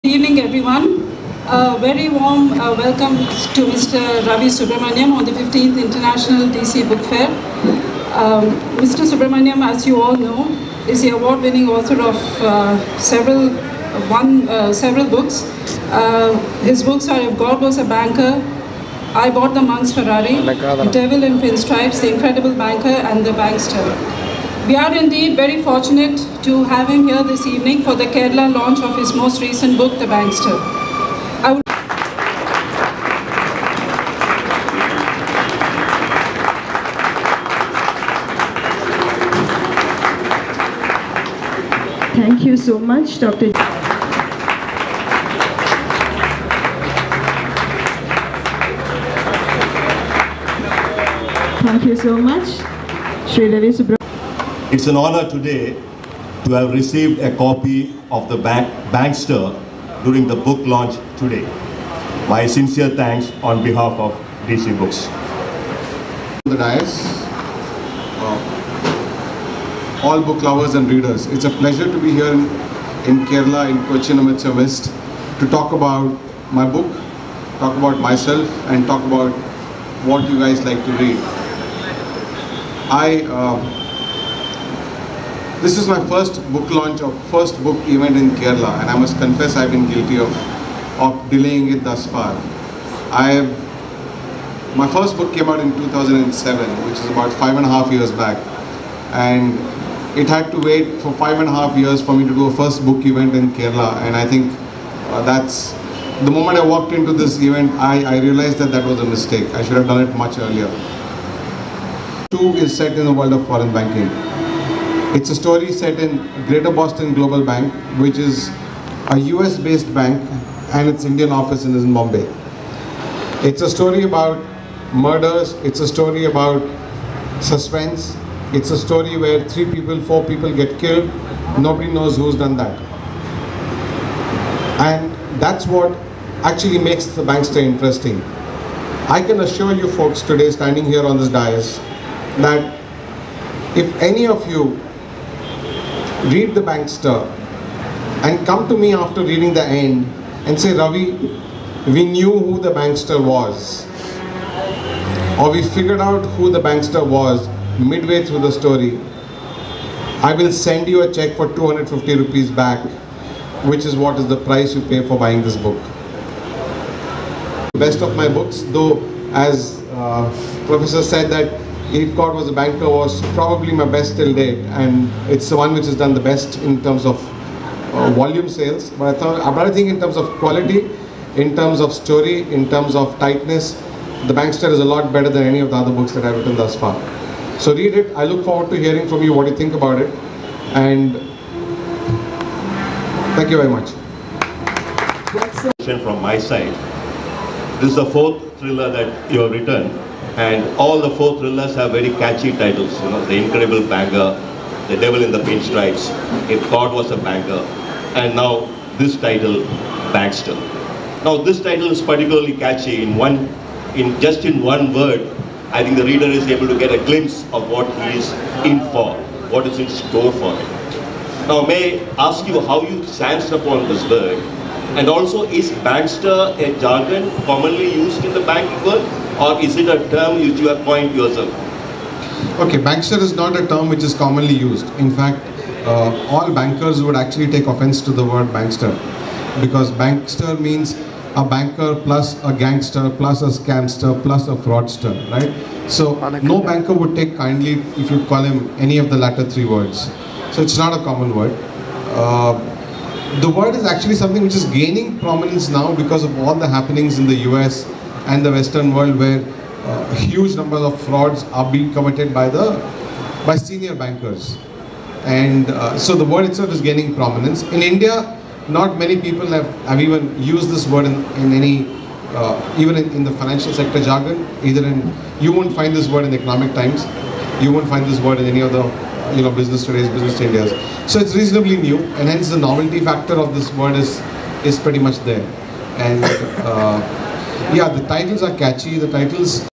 Good evening, everyone. A very warm welcome to Mr. Ravi Subramanyam on the 15th International DC Book Fair. Mr. Subramanyam, as you all know, is the award-winning author of several books. His books are If God Was a Banker, I Bought the Monk's Ferrari, The Devil in Pinstripes, The Incredible Banker, and The Baxter. We are indeed very fortunate to have him here this evening for the Kerala launch of his most recent book, The Baxter. Thank you so much, Dr. Thank you so much, Shri Ravi Subramanyam. It's an honor today to have received a copy of the Baxter during the book launch today. My sincere thanks on behalf of DC Books. The dais, all book lovers and readers, it's a pleasure to be here in Kerala, in Cochin amidst your midst, to talk about my book, talk about myself, and talk about what you guys like to read. This is my first book launch or first book event in Kerala, and I must confess I've been guilty of delaying it thus far. My first book came out in 2007, which is about 5.5 years back, and it had to wait for 5.5 years for me to do a first book event in Kerala, and I think that's the moment I walked into this event, I realized that was a mistake. I should have done it much earlier. 2 is set in the world of foreign banking. It's a story set in Greater Boston Global Bank, which is a US-based bank, and its Indian office is in Bombay. It's a story about murders, it's a story about suspense, it's a story where 4 people get killed, nobody knows who's done that. And that's what actually makes the Baxter interesting. I can assure you folks today, standing here on this dais, that if any of you read the Baxter and come to me after reading the end and say, Ravi, we knew who the Baxter was, or we figured out who the Baxter was midway through the story, I will send you a check for 250 rupees back, which is what is the price you pay for buying this book. The best of my books, though, as Professor said, that If God Was a Banker was probably my best till date, and it's the one which has done the best in terms of volume sales. But I think in terms of quality, in terms of story, in terms of tightness, the Baxter is a lot better than any of the other books that I've written thus far. So read it. I look forward to hearing from you what you think about it, and thank you very much. From my side, this is the 4th thriller that you have written, and all the 4 thrillers have very catchy titles. You know, The Incredible Banker, The Devil in the Pinstripes, If God Was a Banker, and now this title, Baxter. Now this title is particularly catchy. Just in one word, I think the reader is able to get a glimpse of what he is in for, what is in store for him. Now may I ask you how you chanced upon this word, and also is Baxter a jargon commonly used in the banking world, or is it a term which you have coined yourself? Okay, Baxter is not a term which is commonly used. In fact, all bankers would actually take offense to the word Baxter, because Baxter means a banker plus a gangster plus a scamster plus a fraudster, right? So no banker would take kindly if you call him any of the latter 3 words. So it's not a common word. The word is actually something which is gaining prominence now because of all the happenings in the US and the Western world, where huge numbers of frauds are being committed by senior bankers. And so the word itself is gaining prominence. In India, not many people have even used this word in any, even in the financial sector jargon. You won't find this word in the Economic Times. You won't find this word in any other Business Today's, Business India's. So it's reasonably new, and hence the novelty factor of this word is pretty much there. And yeah, the titles are catchy. The titles